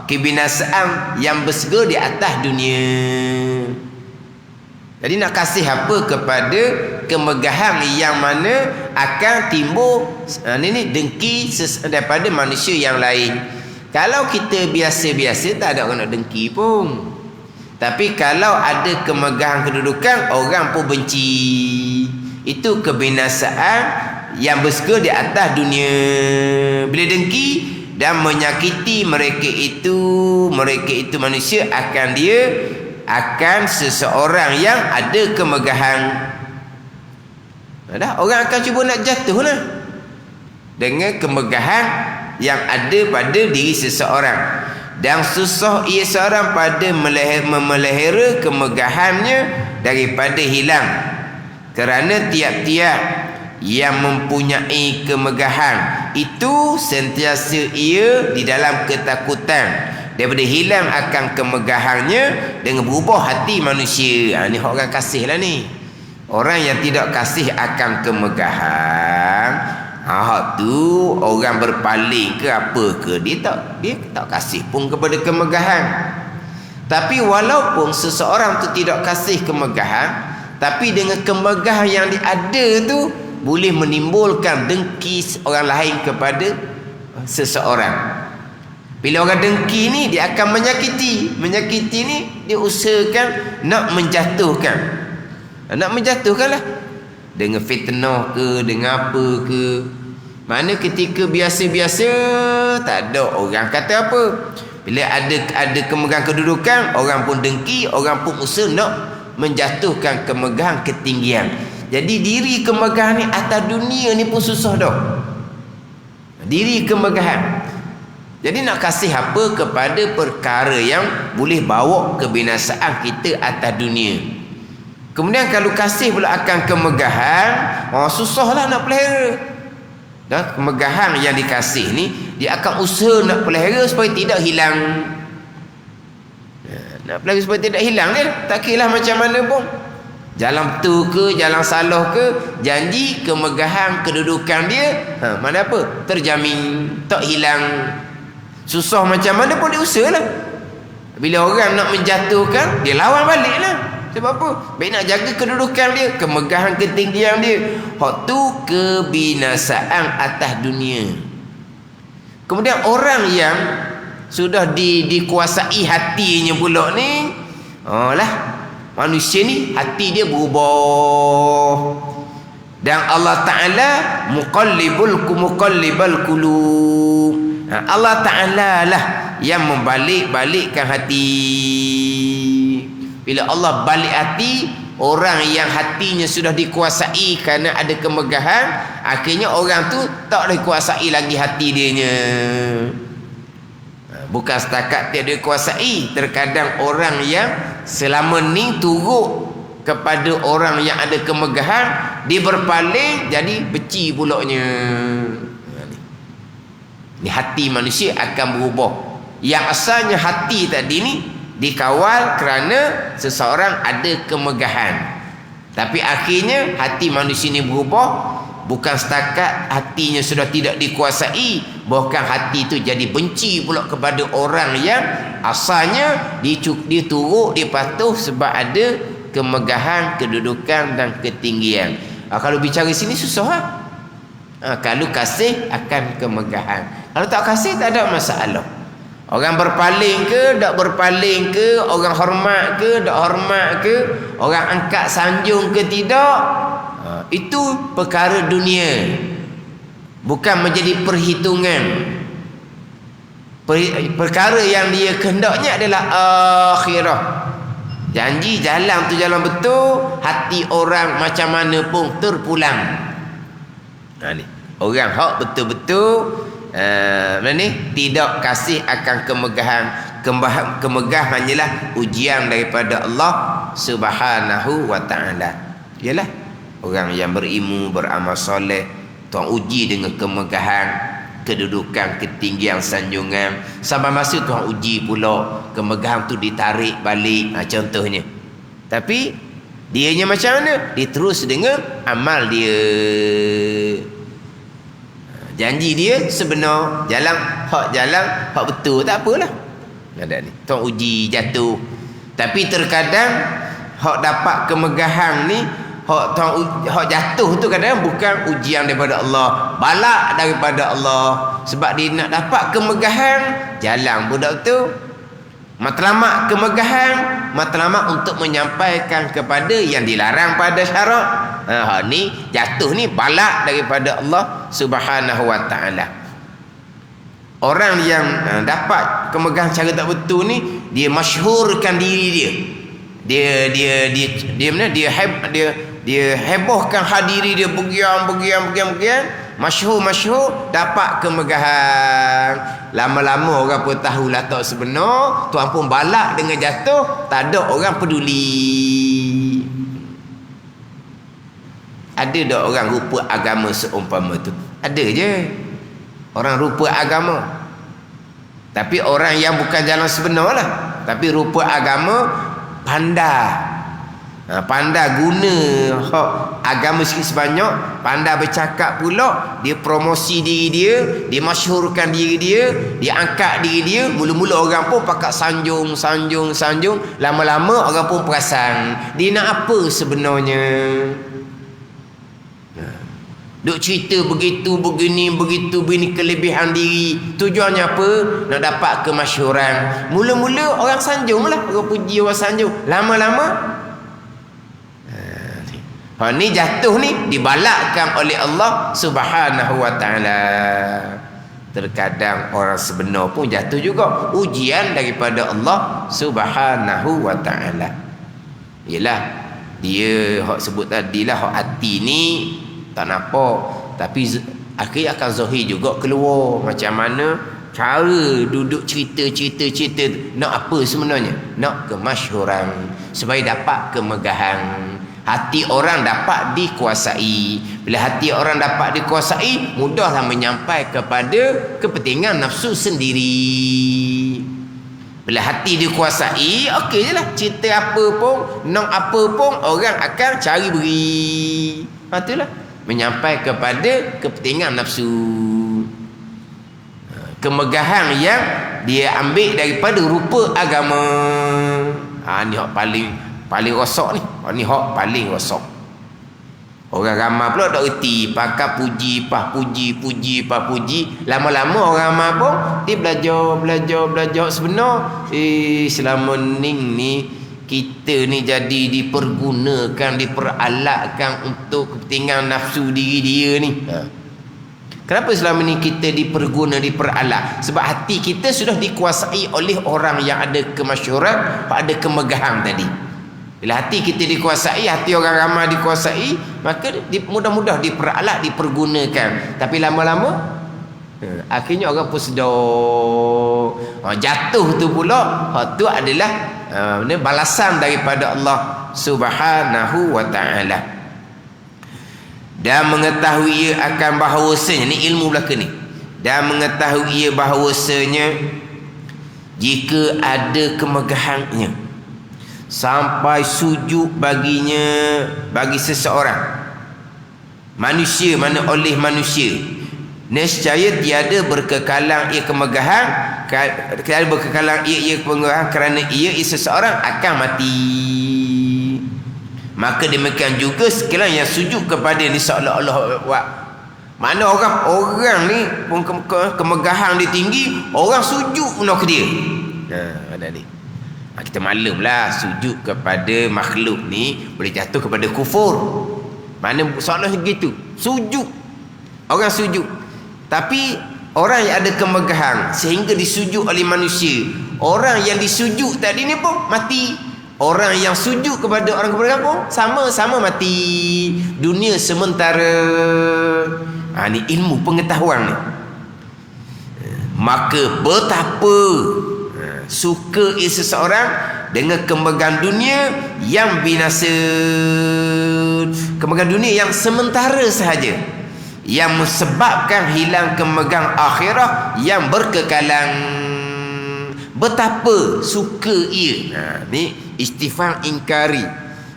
kebinasaan yang bersegera di atas dunia. Jadi nak kasih apa kepada kemegahan yang mana akan timbul ni dengki daripada manusia yang lain. Kalau kita biasa-biasa tak ada orang nak dengki pun. Tapi kalau ada kemegahan kedudukan, orang pun benci. Itu kebinasaan yang bersegera di atas dunia. Bila dengki dan menyakiti mereka itu manusia akan seseorang yang ada kemegahan. Orang akan cuba nak jatuh lah dengan kemegahan yang ada pada diri seseorang. Dan susah ia seorang pada memelihara kemegahannya daripada hilang. Kerana tiap-tiap yang mempunyai kemegahan itu sentiasa ia di dalam ketakutan daripada hilang akan kemegahannya dengan berubah hati manusia. Ni orang kasih lah ni. Orang yang tidak kasih akan kemegahan, tu orang berpaling ke apa ke, dia tak kasih pun kepada kemegahan. Tapi walaupun seseorang tu tidak kasih kemegahan, tapi dengan kemegahan yang dia ada tu boleh menimbulkan dengki orang lain kepada seseorang. Bila orang dengki ni, dia akan menyakiti ni, dia usahakan nak menjatuhkan lah, dengan fitnah ke, dengan apa ke. Mana ketika biasa-biasa tak ada orang kata apa. Bila ada kemegahan kedudukan, orang pun dengki, orang pun usaha nak menjatuhkan kemegahan ketinggian. Jadi diri kemegahan ni atas dunia ni pun susah dah. Diri kemegahan. Jadi nak kasih apa kepada perkara yang boleh bawa kebinasaan kita atas dunia. Kemudian kalau kasih pula akan kemegahan, susahlah nak pelihara. Dan kemegahan yang dikasih ni, dia akan usaha nak pelihara supaya tidak hilang. Nak pelihara supaya tidak hilang dia, tak kira lah macam mana pun. Jalan betul ke, jalan salah ke, janji kemegahan kedudukan dia, mana apa, terjamin, tak hilang. Susah macam mana pun dia usaha lah. Bila orang nak menjatuhkan, dia lawan balik lah. Sebab apa? Baik nak jaga kedudukan dia, kemegahan ketinggian dia. Hak tu kebinasaan atas dunia. Kemudian orang yang sudah dikuasai hatinya pula ni, manusia ni hati dia berubah. Dan Allah Ta'ala muqallibal qulub. Allah Ta'ala lah yang membalik-balikkan hati. Bila Allah balik hati, orang yang hatinya sudah dikuasai kerana ada kemegahan, akhirnya orang tu tak boleh kuasai lagi hati dianya. Bukan setakat tiada kuasai, terkadang orang yang selama ni turut kepada orang yang ada kemegahan, dia berpaling jadi benci pulaknya. Ni hati manusia akan berubah. Yang asalnya hati tadi ni dikawal kerana seseorang ada kemegahan, tapi akhirnya hati manusia ni berubah. Bukan setakat hatinya sudah tidak dikuasai, bahkan hati itu jadi benci pula kepada orang yang asalnya diturut, dipatuh sebab ada kemegahan, kedudukan dan ketinggian. Kalau bicara sini susah lah. Kalau kasih akan kemegahan, kalau tak kasih tak ada masalah. Orang berpaling ke, tak berpaling ke, orang hormat ke, tak hormat ke, orang angkat sanjung ke tidak, itu perkara dunia. bukan menjadi perhitungan. Perkara yang dia kehendaknya adalah akhirah. Janji jalan tu jalan betul, hati orang macam mana pun terpulang. Ni orang hak betul-betul ni tidak kasih akan kemegahan. Kemegahan hanyalah ujian daripada Allah Subhanahu wa taala. Yalah, orang yang berilmu, beramal soleh, Tuhan uji dengan kemegahan, kedudukan, ketinggian, sanjungan. Sampai masa Tuhan uji pula, kemegahan tu ditarik balik, contohnya. Tapi dianya macam mana? Dia terus dengan amal dia. Janji dia sebenar, jalan hak betul, tak apalah. Ada ni, Tuhan uji jatuh. Tapi terkadang hak dapat kemegahan ni, hak jatuh tu kadang bukan ujian daripada Allah, balak daripada Allah. Sebab dia nak dapat kemegahan, jalan budak tu matlamat kemegahan, matlamat untuk menyampaikan kepada yang dilarang pada syarak. Ni jatuh ni balak daripada Allah Subhanahu wa taala. Orang yang dapat kemegahan cara tak betul ni, dia masyhurkan diri dia. Dia hebohkan hadiri dia, begian, masyhur, dapat kemegahan. Lama-lama orang pun tahulah tak sebenar, tuan pun balak dengan jatuh, tak ada orang peduli. Ada tak orang rupa agama seumpama tu? Ada je orang rupa agama, tapi orang yang bukan jalan sebenar lah, tapi rupa agama pandai guna hak agama sikit sebanyak, pandai bercakap pula, dia promosi diri dia, dia masyhurkan diri dia, dia angkat diri dia. Mula-mula orang pun pakat sanjung, lama-lama orang pun perasan dia nak apa sebenarnya. Duk cerita begitu, begini, kelebihan diri. Tujuannya apa? Nak dapat kemasyhuran. Mula-mula orang sanjung lah, orang puji, orang sanjung. Lama-lama ni jatuh ni dibalakkan oleh Allah Subhanahu wa taala. Terkadang orang sebenar pun jatuh juga, ujian daripada Allah Subhanahu wa taala. Yalah, dia hak sebut tadilah, hak hati ni tak nampak, tapi akhir akan zahir juga keluar. Macam mana cara duduk cerita nak apa sebenarnya? Nak kemasyhuran, supaya dapat kemegahan. Hati orang dapat dikuasai. Bila hati orang dapat dikuasai, mudahlah menyampai kepada kepentingan nafsu sendiri. Bila hati dikuasai, okey je lah, cerita apa pun, nak apa pun, orang akan cari beri. Itulah, menyampai kepada kepentingan nafsu. Kemegahan yang dia ambil daripada rupa agama. Ni hak paling rosak ni. Ni hak paling rosak. Orang ramai pula tak reti, pakai puji. Lama-lama orang ramai pun dia belajar sebenar. Selama ni kita ni jadi dipergunakan, diperalatkan untuk kepentingan nafsu diri dia ni. Kenapa selama ni kita diperalat? Sebab hati kita sudah dikuasai oleh orang yang ada kemasyhuran, ada kemegahan tadi. Bila hati kita dikuasai, hati orang ramai dikuasai, maka mudah-mudah diperalat, dipergunakan. Tapi lama-lama akhirnya orang pun sedar. Jatuh tu pula, tu adalah balasan daripada Allah Subhanahu wa taala. Dan mengetahui ia akan bahawasanya, ni ilmu belaka ni, dan mengetahui ia bahawasanya jika ada kemegahannya sampai sujud baginya, bagi seseorang manusia, mana oleh manusia, nescaya tiada berkekalan ia kemegahan, tiada berkekalan ia kemegahan, kerana ia seseorang akan mati. Maka demikian juga sekalian yang sujud kepada ni seolah-olah buat. Mana orang ni pun kemegahan dia tinggi, orang sujud nak ke dia. Ada ni. Kita maklumlah sujud kepada makhluk ni boleh jatuh kepada kufur. Mana soalan begitu. Sujud. Orang sujud. Tapi orang yang ada kemegahan sehingga disujuk oleh manusia, orang yang disujuk tadi ni pun mati. Orang yang sujud kepada orang kepercayaan pun sama-sama mati. Dunia sementara. Ni ilmu pengetahuan ni. Maka betapa suka seseorang dengan kemegahan dunia yang binasa, kemegahan dunia yang sementara sahaja, yang menyebabkan hilang kemegahan akhirah yang berkekalan. Betapa suka ia. Ni istifham ingkari.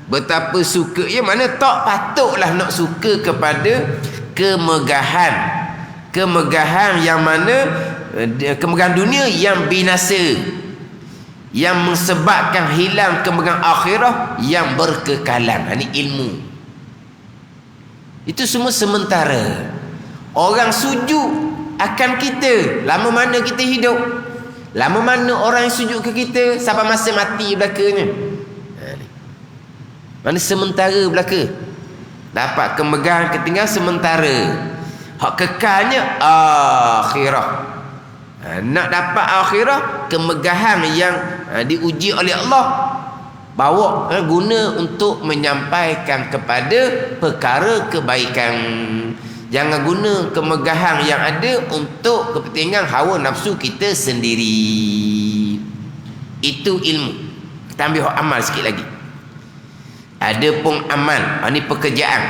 Betapa suka ia, mana tak patutlah nak suka kepada kemegahan. Kemegahan yang mana kemegahan dunia yang binasa, yang menyebabkan hilang kemegahan akhirah yang berkekalan. Ini ilmu. Itu semua sementara. Orang sujud akan kita. Lama mana kita hidup? Lama mana orang yang sujud ke kita sampai masa mati belakanya? Mana sementara belaka. Dapat kemegahan ketinggalan sementara. Hak kekalnya akhirah. Nak dapat akhirah, kemegahan yang diuji oleh Allah, bawa guna untuk menyampaikan kepada perkara kebaikan. Jangan guna kemegahan yang ada untuk kepentingan hawa nafsu kita sendiri. Itu ilmu. Kita ambil amal sikit lagi. Ada pun amal, ini pekerjaan.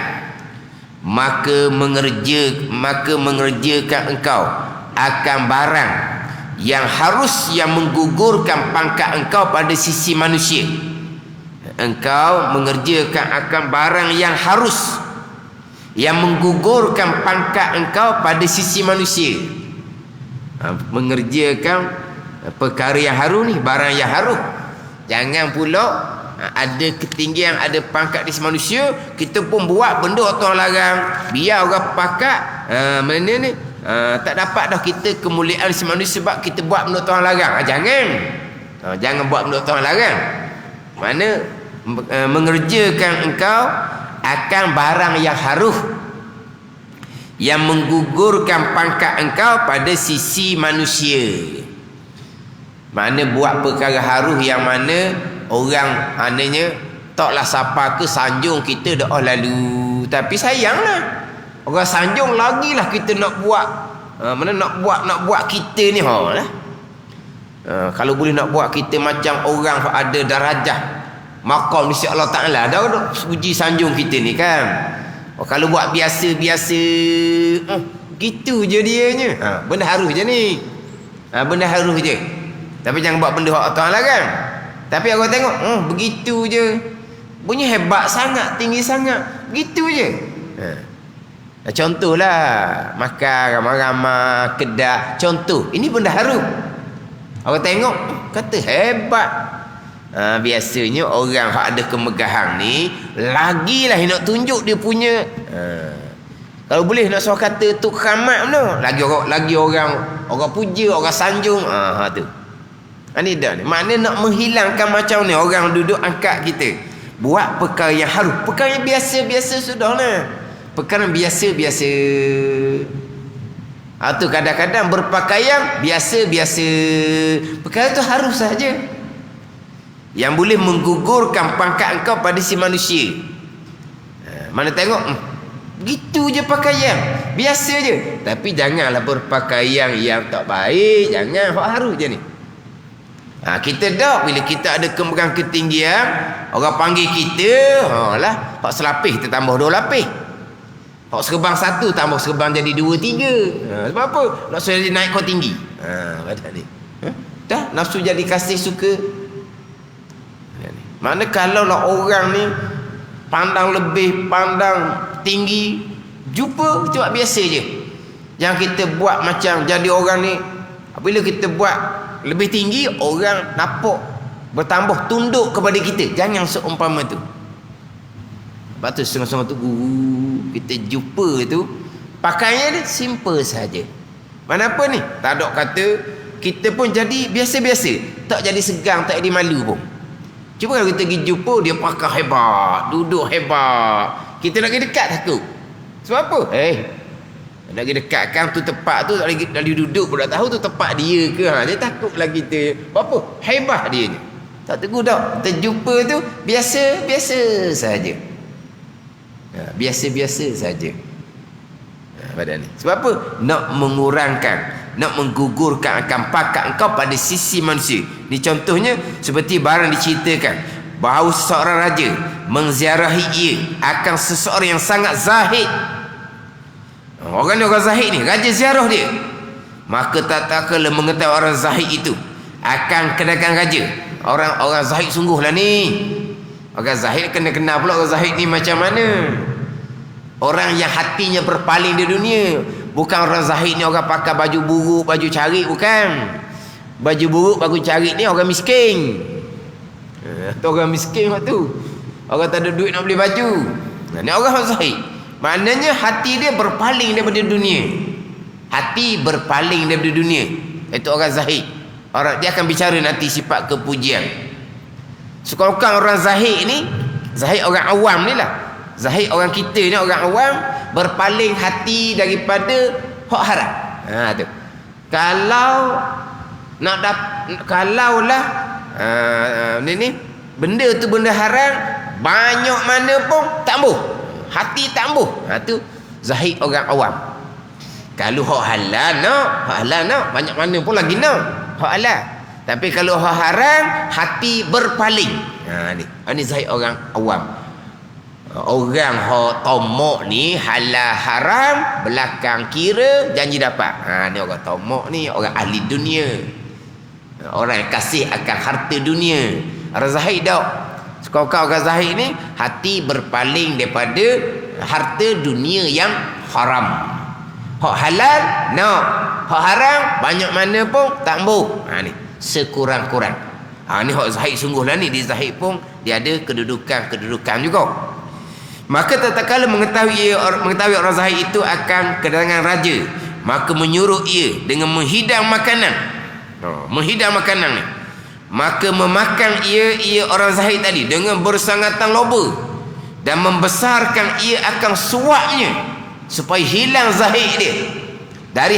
Maka mengerjakan engkau akan barang yang harus, yang menggugurkan pangkat engkau pada sisi manusia. Engkau mengerjakan akan barang yang harus, yang menggugurkan pangkat engkau pada sisi manusia. Mengerjakan perkara yang haru ni, barang yang haru. Jangan pula ada ketinggian, ada pangkat di manusia, kita pun buat benda orang larang, biar orang pakat mana ni tak dapat dah kita kemuliaan si manusia sebab kita buat benda orang larang. Jangan buat benda orang larang. Mana mengerjakan engkau akan barang yang haruh, yang menggugurkan pangkat engkau pada sisi manusia. Mana buat perkara haruh yang mana orang ananya taklah siapa ke sanjung kita dah lalu. Tapi sayanglah orang sanjung lagilah kita nak buat. Mana nak buat kita ni lah. Kalau boleh nak buat kita macam orang ada darajah maqam di sisi Allah Ta'ala, dah puji sanjung kita ni kan. Kalau buat biasa-biasa gitu je dianya. Benda haruh je ni. Benda haruh je. Tapi jangan buat benda hak Allah kan. Tapi orang tengok begitu je, punya hebat sangat, tinggi sangat, begitu je. Contohlah makan ramai-ramai kedai, contoh ini benda harum. Orang tengok kata hebat. Biasanya orang yang ada kemegahan ni lagilah nak tunjuk dia punya. Kalau boleh nak suruh kata tu keramat mana, lagi orang puja, orang sanjung. Tu ini dah ni. Maknanya nak menghilangkan macam ni orang duduk angkat kita. Buat perkara yang harum, perkara yang biasa-biasa sudahlah. Perkara yang biasa-biasa. Tu kadang-kadang berpakaian biasa-biasa. Perkara tu harus saja. Yang boleh menggugurkan pangkat engkau pada si manusia. Mana tengok begitu je pakaian, biasa je. Tapi janganlah berpakaian yang tak baik. Jangan, hak harus je ni. Kita dah bila kita ada kemegahan ketinggian, orang panggil kita, hak selapis kita tambah 2 lapis. Hak serban 1 tambah serban jadi 2 3. Sebab apa? Nak suruh dia naik kau tinggi. Badan ni. Dah nafsu jadi kasih suka. Mana kalau lah orang ni pandang lebih, pandang tinggi, jumpa cuma biasa je. Jangan kita buat macam jadi orang ni, bila kita buat lebih tinggi, orang nampak bertambah tunduk kepada kita. Jangan seumpama tu. Sebab tu setengah-setengah tu kita jumpa tu pakaiannya dia simple saja. Mana apa ni? Tak ada kata kita pun jadi biasa-biasa, tak jadi segang, tak jadi malu pun. Cuba kalau kita pergi jumpa dia pakai hebat, duduk hebat, kita nak pergi dekat takut. Sebab apa? Nak pergi dekatkan tu tempat tu, tak lagi duduk pun tak tahu tu tempat dia ke. Dia takutlah kita. Apa? Hebah dia ni. Tak tegur tak. Terjumpa tu biasa-biasa saja. Biasa-biasa saja. Pada ni. Sebab apa? Nak mengurangkan, nak menggugurkan akan pakat engkau pada sisi manusia. Ni contohnya seperti barang diceritakan bahawa seorang raja mengziarahi ia akan seseorang yang sangat zahid. Orang ni orang zahid ni, raja ziarah dia. Maka tak kala mengetahui orang zahid itu akan kedatangan raja. Orang zahid sungguhlah ni. Orang zahid kena kenal pula orang zahid ni macam mana. Orang yang hatinya berpaling di dunia. Bukan orang zahid ni orang pakai baju buruk, baju carik, bukan. Baju buruk, baju carik ni orang miskin. Tu orang miskin waktu. Orang tak ada duit nak beli baju. Ni orang zahid. Maknanya hati dia berpaling daripada dunia. Hati berpaling daripada dunia. Itu orang zahid. Dia akan bicara nanti sifat kepujian. Sekurang-kurang orang zahid ni, zahid orang awam ni lah. Zahid orang kita ni, orang awam, berpaling hati daripada hak haram. Tu. Kalaulah ni benda tu benda haram, banyak mana pun tak ambuh. Hati tak ambuh. Tu zahid orang awam. Kalau hak halal nak, banyak mana pun lagi nak hak halal. Tapi kalau hak haram, hati berpaling. Ni zahid orang awam. Orang hak tomok ni halal haram belakang kira janji dapat. Ni orang tomok ni orang ahli dunia. Orang yang kasih akan harta dunia. Orang zahid tak. Sekarang orang zahid ni hati berpaling daripada harta dunia yang haram. Hak halal nak, hak haram banyak mana pun tak ambuh. Ni sekurang-kurang. Ni hak zahid sungguhlah ni. Di zahid pun dia ada kedudukan juga. Maka tatkala mengetahui orang zahid itu akan kedatangan raja, maka menyuruh ia dengan menghidang makanan. Menghidang makanan ni. Maka memakan ia orang zahid tadi dengan bersangatan loba dan membesarkan ia akan suapnya supaya hilang zahid dia dari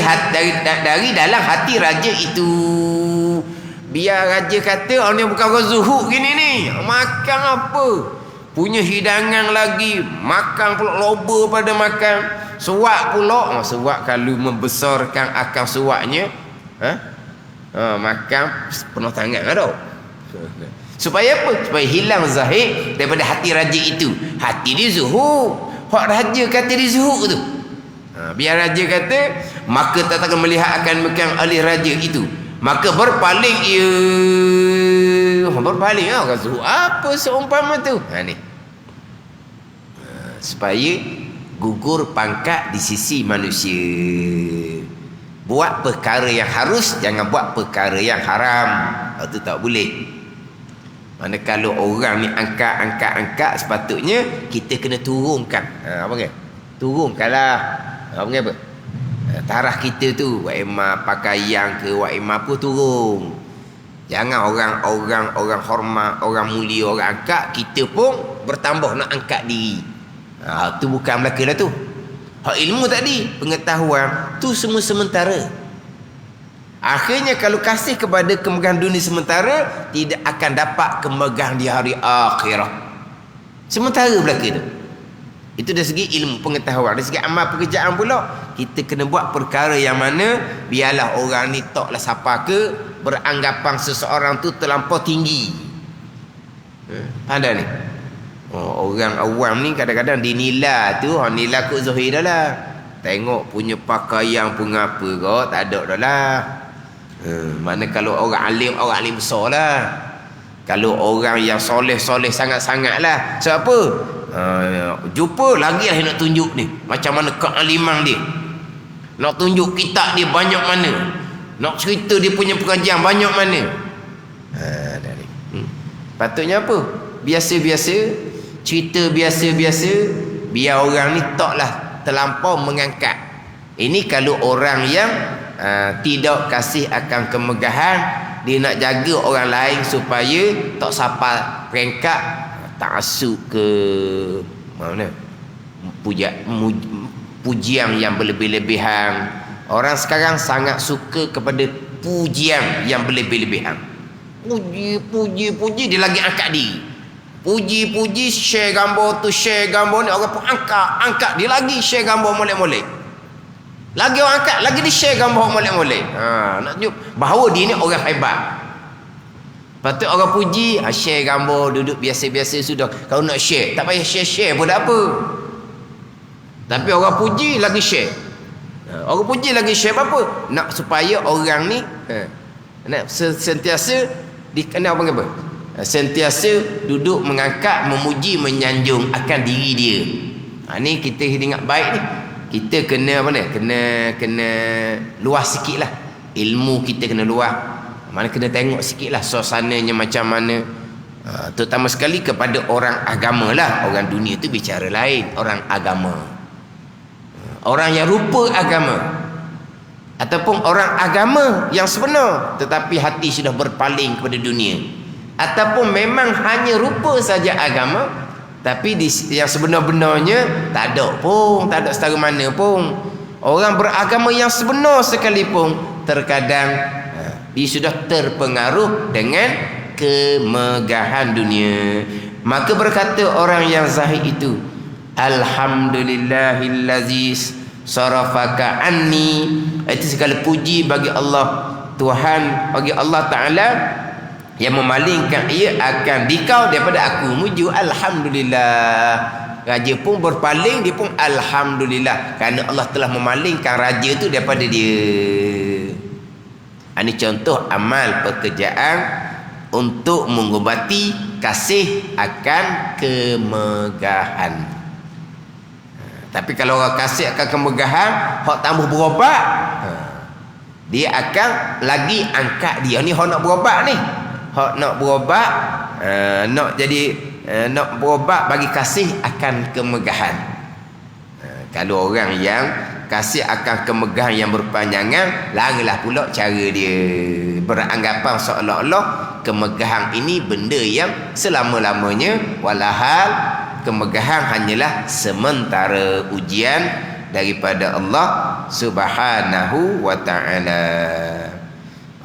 dalam hati raja itu. Biar raja kata orang ni bukan orang zuhud gini ni, makan apa, punya hidangan lagi, makan pula loba pada makan, suap pula. Suap kalau membesarkan akan suapnya, makan penuh tangan tau. Supaya apa? Supaya hilang zahid daripada hati raja itu. Hati dia zuhud. Hak raja kata dia zuhud tu. Biar raja kata, maka tak akan melihat akan megang alih raja itu. Maka berpaling ia. Berpaling orang zuhud. Apa seumpama tu? Ni. Supaya gugur pangkat di sisi manusia. Buat perkara yang harus, jangan buat perkara yang haram. Itu tak boleh. Mana kalau orang ni angkat, sepatutnya kita kena turunkan. Apa kata? Turunkanlah. Apa kata? Taraf kita tu, wa'imah pakaian ke, wa'imah apa turun. Jangan orang hormat, orang mulia, orang angkat, kita pun bertambah nak angkat diri. Tu bukan Melaka lah tu. Hak ilmu tadi, pengetahuan tu semua sementara. Akhirnya kalau kasih kepada kemegahan dunia sementara, tidak akan dapat kemegahan di hari akhirah. Sementara belaka tu. Itu dari segi ilmu pengetahuan. Dari segi amal pekerjaan pula, kita kena buat perkara yang mana biarlah orang ni taklah siapa ke beranggapan seseorang tu terlampau tinggi. Ada ni. Orang awam ni kadang-kadang dinilai tu, nilai kot zahir dah lah. Tengok punya pakaian pun apa kot, tak ada dah lah. Mana kalau orang alim besar lah. Kalau orang yang soleh sangat-sangat lah. Sebab apa? Jumpa lagi lah nak tunjuk ni macam mana kealiman dia. Nak tunjuk kitab dia banyak mana. Nak cerita dia punya pengajian banyak mana. Patutnya apa? Biasa-biasa, cerita biasa-biasa, biar orang ni taklah terlampau mengangkat. Ini kalau orang yang tidak kasih akan kemegahan, dia nak jaga orang lain supaya tak sampai peringkat ta'assub ke mana, pujian yang berlebih-lebihan. Orang sekarang sangat suka kepada pujian yang berlebih-lebihan. Puji, dia lagi angkat diri. Puji, share gambar tu, share gambar ni, orang pun angkat. Dia lagi share gambar molek-molek. Lagi orang angkat, lagi dia share gambar molek-molek. Nak tunjuk bahawa dia ni orang hebat. Patut orang puji, share gambar, duduk biasa-biasa sudah. Kalau nak share, tak payah share pun tak apa. Tapi orang puji lagi share. Orang puji lagi share apa? Nak supaya orang ni nak sentiasa dikenal apa? Sentiasa duduk mengangkat, memuji, menyanjung akan diri dia. Ni kita ingat baik ni. Kita kena apa ni? Kena luas sikitlah. Ilmu kita kena luas. Mana kena tengok sikitlah suasananya macam mana. Terutama sekali kepada orang agama lah. Orang dunia tu bicara lain. Orang agama. Orang yang rupa agama. Ataupun orang agama yang sebenar. Tetapi hati sudah berpaling kepada dunia. Ataupun memang hanya rupa saja agama. Tapi yang sebenar-benarnya tak ada pun. Tak ada setara mana pun. Orang beragama yang sebenar sekalipun terkadang dia sudah terpengaruh dengan kemegahan dunia. Maka berkata orang yang zahid itu, alhamdulillahillazi sarafaka anni. Itu segala puji bagi Allah Tuhan, bagi Allah Ta'ala yang memalingkan ia akan dikau daripada aku. Muju alhamdulillah. Raja pun berpaling, dia pun alhamdulillah, kerana Allah telah memalingkan raja itu daripada dia. Ini contoh amal pekerjaan untuk mengobati kasih akan kemegahan. Tapi kalau orang kasih akan kemegahan, hak tambah berobat, dia akan lagi angkat dia. Ni hak nak berobat ni. Hak nak berobat, nak jadi nak berobat bagi kasih akan kemegahan. Kalau orang yang kasih akan kemegahan yang berpanjangan, larilah pula cara dia. Beranggapan seolah-olah kemegahan ini benda yang selama-lamanya, walahal kemegahan hanyalah sementara ujian daripada Allah Subhanahu wa ta'ala.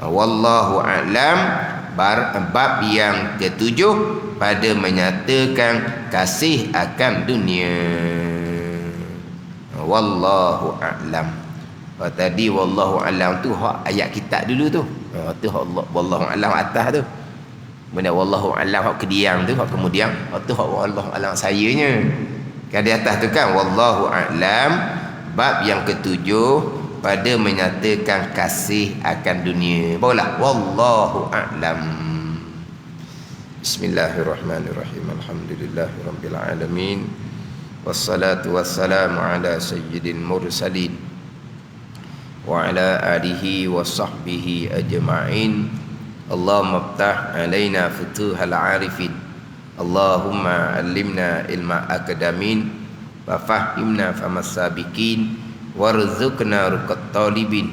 Wallahu a'lam. Bab yang ketujuh pada menyatakan kasih akan dunia. Wallahu a'lam. Tadi wallahu a'lam tu hak ayat kitab dulu tu. Tu hak Allah wallahu a'lam atas tu. Benda wallahu a'lam hak kediam tu, hak kemudian hak tu hak wallahu a'lam sayanya. Kan di atas tu kan wallahu a'lam, bab yang ketujuh pada menyatakan kasih akan dunia. Barulah wallahu a'lam. Bismillahirrahmanirrahim. Alhamdulillahirabbil alamin. Wassalatu wassalamu ala sayyidil mursalin wa ala alihi wa sahbihi ajma'in. Allahumma iftah alaina futuhal arifin. Allahumma allimna ilma akadamin wa fahimna famas sabiqin warzuqna ruqat talibin.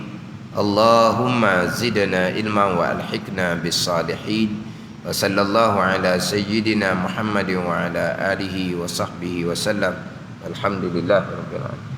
Allahumma zidna ilman wa alhiqna bis salihin. Wa sallallahu ala sayyidina Muhammadin wa ala alihi wa sahbihi wa sallam. Alhamdulillah rabbil alamin.